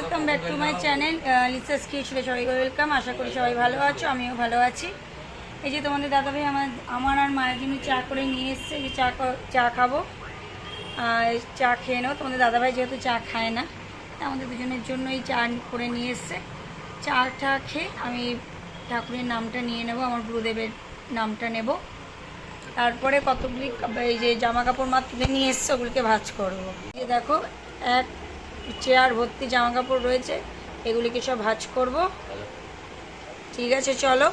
Welcome back to my channel লিসাস কিচেনে সবাইকে welcome. আশা করি সবাই ভালো আছো, আমিও ভালো আছি। এই যে তোমাদের দাদাভাই আমার আর মায়ের জন্য চা করে নিয়ে এসছে, যে চা খাবো, চা খেয়ে নেবো। তোমাদের দাদাভাই যেহেতু চা খায় না, আমাদের দুজনের জন্যই চা করে নিয়ে এসছে। চাটা খেয়ে আমি ঠাকুরের নামটা নিয়ে নেব, আমার গুরুদেবের নামটা নেব। তারপরে কতগুলি এই যে জামা কাপড় মা তুলে নিয়ে এসছে, ওগুলিকে ভাঁজ করবো। এই দেখো এক চেয়ার ভর্তি জামা কাপড় রয়েছে, এগুলিকে সব ভাঁজ করব। ঠিক আছে চলো।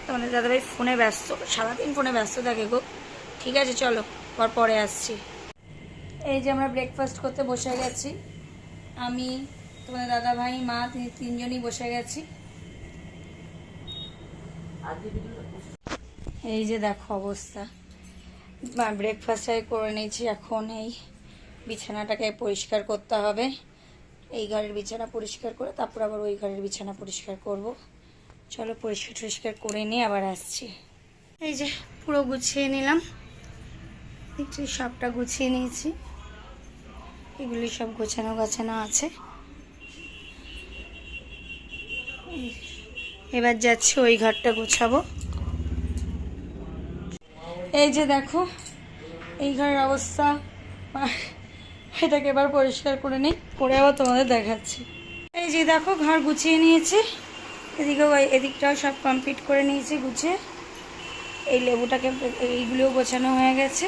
তোমাদের দাদাভাই ফোনে ব্যস্ত, সারাদিন ফোনে ব্যস্ত থাকে গো। ঠিক আছে চলো, পরে আসছি। এই যে আমরা ব্রেকফাস্ট করতে বসে গেছি, আমি, তোমাদের দাদাভাই, মা, তিনজনই বসে গেছি। এই যে দেখো অবস্থা, ব্রেকফাস্টটাই করে নিয়েছি। এখন এই বিছানাটাকে পরিষ্কার করতে হবে। এই ঘরের বিছানা পরিষ্কার করে তারপর আবার ওই ঘরের বিছানা পরিষ্কার করব। চলো পরিষ্কার করে নিয়ে আবার আসছি। এই যে পুরো গুছিয়ে নিলাম, দেখছি সবটা গুছিয়ে নিয়েছি। এগুলি সব গোছানো আছে। এবার যাচ্ছি ওই ঘরটা গোছাবো। এই যে দেখো এই ঘরের অবস্থা, এটাকে এবার পরিষ্কার করে নিই, করে আবার তোমাদের দেখাচ্ছি। এই যে দেখো ঘর গুছিয়ে নিয়েছি, এদিকটাও সব কমপ্লিট করে নিয়েছি গুছিয়ে। এই লেবুটাকে, এইগুলিও গোছানো হয়ে গেছে।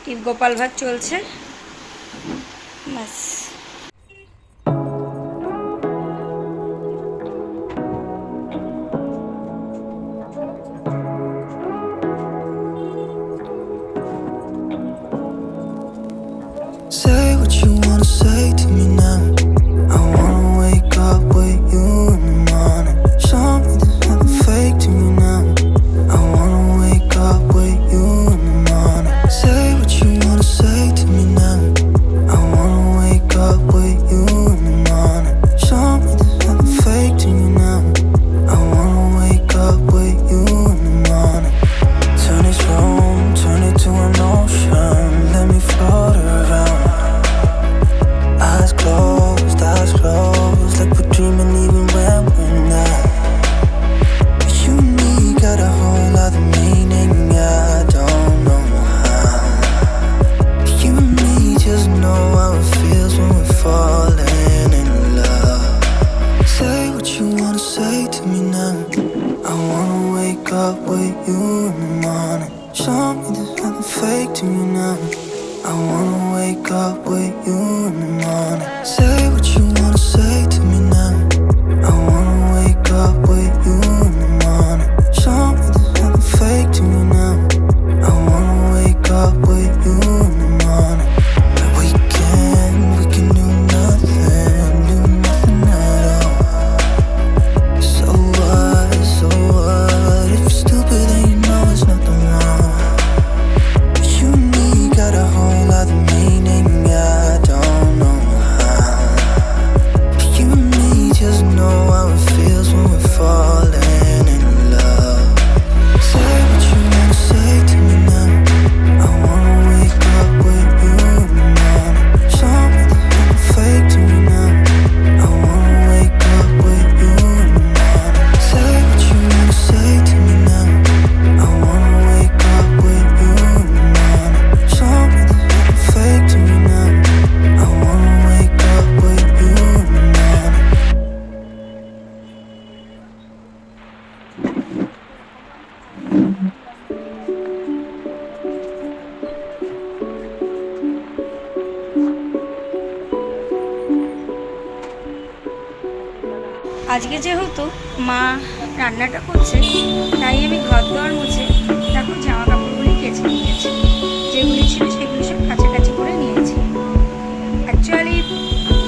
টিপ গোপাল ভাত চলছে, ব্যাস। Say what you wanna say to me now. I wanna wake up with you in the morning. Show me there's nothing fake to me now. I wanna wake up with you in the morning. Say what you wanna say to me now. I wanna wake up with you in the morning. Show me there's nothing fake to me now. I wanna wake up with you in the morning. Turn this room, turn it to an ocean. Let me float around. Eyes closed, like we're dreaming even when we're not. You and me got a whole other meaning, I don't know how. You and me just know how it feels when we're falling in love. Say what you wanna say to me now. I wanna wake up with you in the morning. Show me there's nothing fake to me now. I wanna wake up with you in the morning. Say what you wanna say to me now. I wanna wake up with you in the morning. Show me there's nothing fake to me now. I wanna wake up with you in the morning. We can do nothing at all. So what, if you're stupid then you know there's nothing wrong. You and me got a whole other meaning, I don't know how. You and me just know how it feels when we're falling in love. Say what you wanna say to me now. I wanna wake up with you in the morning. Show me there's nothing fake to me now. I wanna wake up with you in the morning. Say what you wanna say to me now. I wanna wake up with you in the morning. Show me there's nothing fake to me now. I wanna wake up with you in the morning. আজকে যেহেতু মা রান্নাটা করছে, তাই আমি ঘর দোয়ার মুছে দেখো জামা কাপড়গুলি কেচে নিয়েছি। যেগুলি ছিল সেগুলি সব কাছাকাছি করে নিয়েছি। অ্যাকচুয়ালি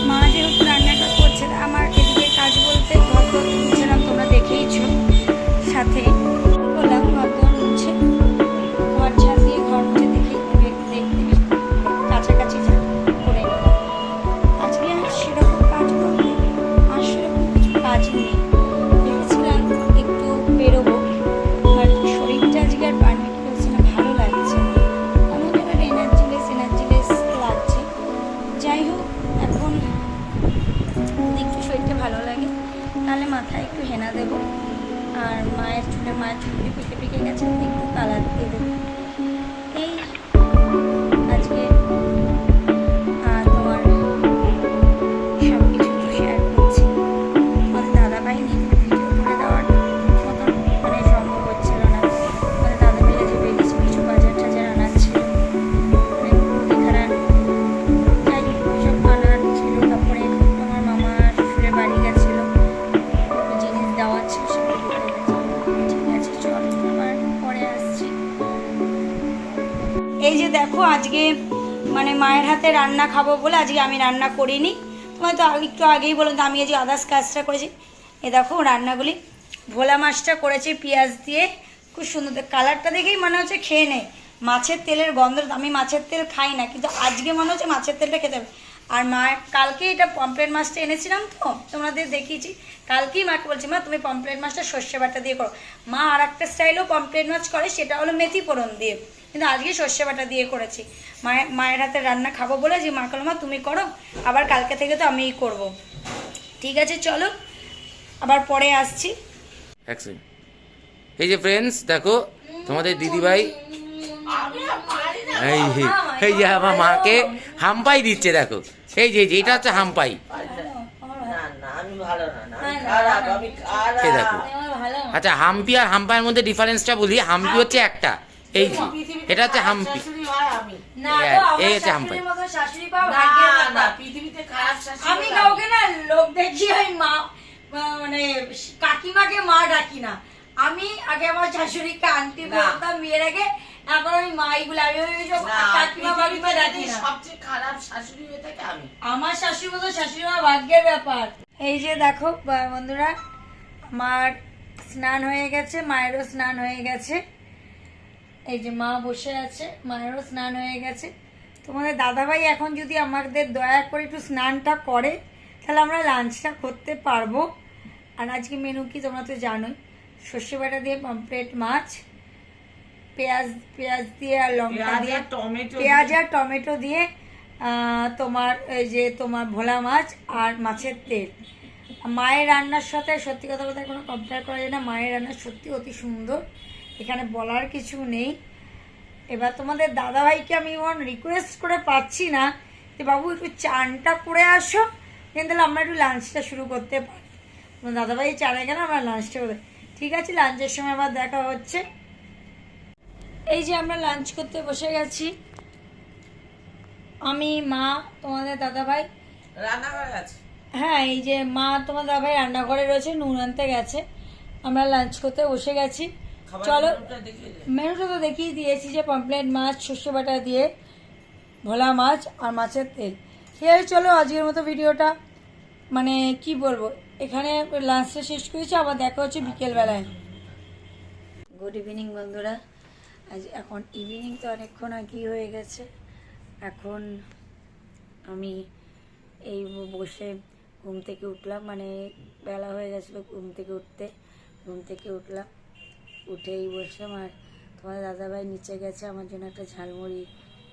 মা যেহেতু রান্নাটা করছে, আমার এদিকে কাজ বলতে ঘর দোয়ার মুছছিলাম, তোমরা দেখেইছো। সাথে বললাম ঘর দোয়ার মুছে, ঘর ঝাড় দিয়ে ঘর মুছে দেখতে কাছাকাছি করে নিলাম। আজকে আর সেরকম কাজ করতে আর সেরকম কিছু কাজ নেই। ভেবেছিলাম একটু বেরোবো, বাট শরীরটা সকালে মাথায় একটু হেনা দেবো, আর মায়ের চুলগুলি পেকে পেকে গেছে, একটু কালার দিয়ে দেবো। এই আজকে তোমার সব কিছু তো শেয়ার করছি। আমাদের দাদাভাই নিয়ে ভিডিও করে দেওয়ার মতন মানে সম্ভব হচ্ছিল না। আমাদের দাদাভাই আজকে বেরিয়েছে, কিছু বাজার টাজার আনার ছিল, মানে মুদিখানার যাই সব আনার ছিল। তারপরে আমার মামা শ্বশুরের বাড়ি গেছিলো, জিনিস দেওয়ার ছিল, সেগুলো ঢুকে গেছে। ঠিক আছে, চল আবার পরে আসছি। এই যে দেখো, আজকে মানে মায়ের হাতে রান্না খাবো বলে আজকে আমি রান্না করিনি। তোমায় তো একটু আগেই বললাম তো আমি আজকে আদার্স কাজটা করেছি। এ দেখো রান্নাগুলি, ভোলা মাছটা করেছি পেঁয়াজ দিয়ে, খুব সুন্দর। কালারটা দেখেই মনে হচ্ছে খেয়ে নে। মাছের তেলের গন্ধ, আমি মাছের তেল খাই না, কিন্তু আজকে মনে হচ্ছে মাছের তেলটা খেতে হবে। আর মা কালকে এটা পমফ্রেট মাছটা এনেছিলাম, তো তোমাদের দেখিয়েছি। কালকেই মাকে বলছি, মা তুমি পমফ্রেট মাছটা সর্ষে বাটা দিয়ে করো। মা আর একটা স্টাইলেও পমফ্রেট মাছ করে, সেটা হলো মেথি ফোড়ন দিয়ে, কিন্তু আজকে সর্ষে বাটা দিয়ে করেছি। মায়ের হাতে রান্না খাবো বলে যে মা বললো, মা তুমি করো, আবার কালকে থেকে তো আমিই করব। ঠিক আছে চলো, আবার পরে আসছি। এই যে ফ্রেন্ডস দেখো, তোমাদের দিদিভাই এই যে আমার মাকে হাম্পাই দিচ্ছে। দেখো এই যে এটা হচ্ছে হাম্পাই, এই দেখো। আচ্ছা, হাম্পি আর হাম্পাইয়ের মধ্যে ডিফারেন্সটা বলি। হাম্পি হচ্ছে একটা, এই যে এটা হচ্ছে হাম্পি, এই হচ্ছে হাম্পাই। আমি কাউকে না লোক দেখি ওই মা মানে কাকিমাকে মা ডাকি না। আমি আগে আমার শাশুড়িকে আন্টি বলতাম বিয়ের আগে, এখন আমি মাইগুলো আমি কাকিমা বাড়িতে ডাকি না। সবচেয়ে খারাপ শাশুড়ি হয়ে থাকে আমি। আমার শাশুড়ি মতো শাশুড়ি মা ভাগ্যের ব্যাপার। এই যে দেখো বন্ধুরা, আমার স্নান হয়ে গেছে, মায়েরও স্নান হয়ে গেছে। এই যে মা বসে আছে, মায়েরও স্নান হয়ে গেছে। তোমাদের দাদাভাই এখন যদি আমাদের দয়া করে একটু স্নানটা করে, তাহলে আমরা লাঞ্চটা করতে পারবো। আর আজকে মেনু কি তোমরা তো জানোই, সর্ষে বাটা দিয়ে পমফ্রেট মাছ, পেঁয়াজ দিয়ে আর লঙ্কা দিয়ে, পেঁয়াজ আর টমেটো দিয়ে তোমার এই যে তোমার ভোলা মাছ আর মাছের তেল। মায়ের রান্নার সাথে সত্যি কথা বলতে কোনো কম্পেয়ার করা যায় না। মায়ের রান্না সত্যি অতি সুন্দর, এখানে বলার কিছু নেই। এবার তোমাদের দাদাভাইকে আমি রিকোয়েস্ট করে পাচ্ছি না যে বাবু একটু চানটা করে আসো, কিন্তু তাহলে আমরা একটু লাঞ্চটা শুরু করতে পারি। তোমার দাদাভাই চানে গেলে আমরা লাঞ্চটা করতে। ঠিক আছে, লাঞ্চের সময় আবার দেখা হচ্ছে। এই যে আমরা লাঞ্চ করতে বসে গেছি, আমি, মা, তোমাদের দাদাভাই রান্নাঘরে আছে। হ্যাঁ, এই যে মা তোমার দাদাভাই রান্নাঘরে রয়েছে, নুন আনতে গেছে। আমরা লাঞ্চ করতে বসে গেছি। চলো, মেনুটা তো দেখিয়ে দিয়েছি যে পমফ্রেট মাছ, সর্ষে বাটা দিয়ে ভোলা মাছ আর মাছের তেল। ঠিক আছে চলো, আজকের মতো ভিডিওটা মানে কি বলবো, এখানে লাঞ্চটা শেষ করেছি। আবার দেখা হচ্ছে বিকেলবেলায়। গুড ইভিনিং বন্ধুরা। আজ এখন ইভিনিং তো অনেকক্ষণ আগেই হয়ে গেছে। এখন আমি এই বসে ঘুম থেকে উঠলাম, মানে বেলা হয়ে গেছিলো ঘুম থেকে উঠলাম, উঠেই বসলাম। আর তোমার দাদাভাই নিচে গেছে আমার জন্য একটা ঝালমুড়ি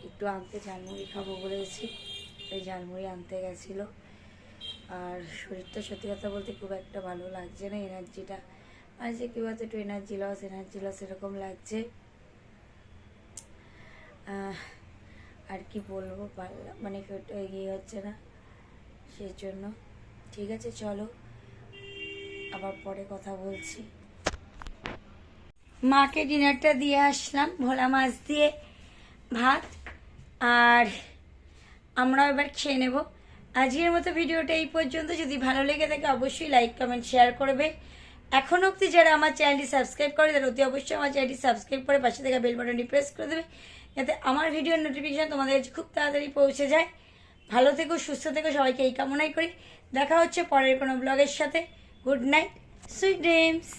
একটু আনতে, ঝালমুড়ি খাবো বলেছি, তাই ঝালমুড়ি আনতে গেছিলো। আর শরীরটা সত্যি কথা বলতে খুব একটা ভালো লাগছে না, এনার্জিটা আজকে কী বলতো একটু এনার্জি লস এরকম লাগছে। আর কি বলবো, মানে ইয়ে হচ্ছে না, সেই জন্য। ঠিক আছে চলো, আবার পরে কথা বলছি। মাকে ডিনারটা দিয়ে আসলাম, ভোলা মাছ দিয়ে ভাত, আর আমরাও এবার খেয়ে নেব। আজকের মতো ভিডিওটা এই পর্যন্ত। যদি ভালো লেগে থাকে অবশ্যই লাইক কমেন্ট শেয়ার করবে। এখনও অবধি যারা আমার চ্যানেলটি সাবস্ক্রাইব করে তারা অতি অবশ্যই আমার চ্যানেলটি সাবস্ক্রাইব করে পাশে থাকা বেল বাটনটি প্রেস করে দেবে, যাতে আমার ভিডিওর নোটিফিকেশান তোমাদের কাছে খুব তাড়াতাড়ি পৌঁছে যায়। ভালো থেকো, সুস্থ থেকো, সবাইকে এই কামনাই করি। দেখা হচ্ছে পরের কোনো ব্লগের সাথে। Good night, sweet dreams.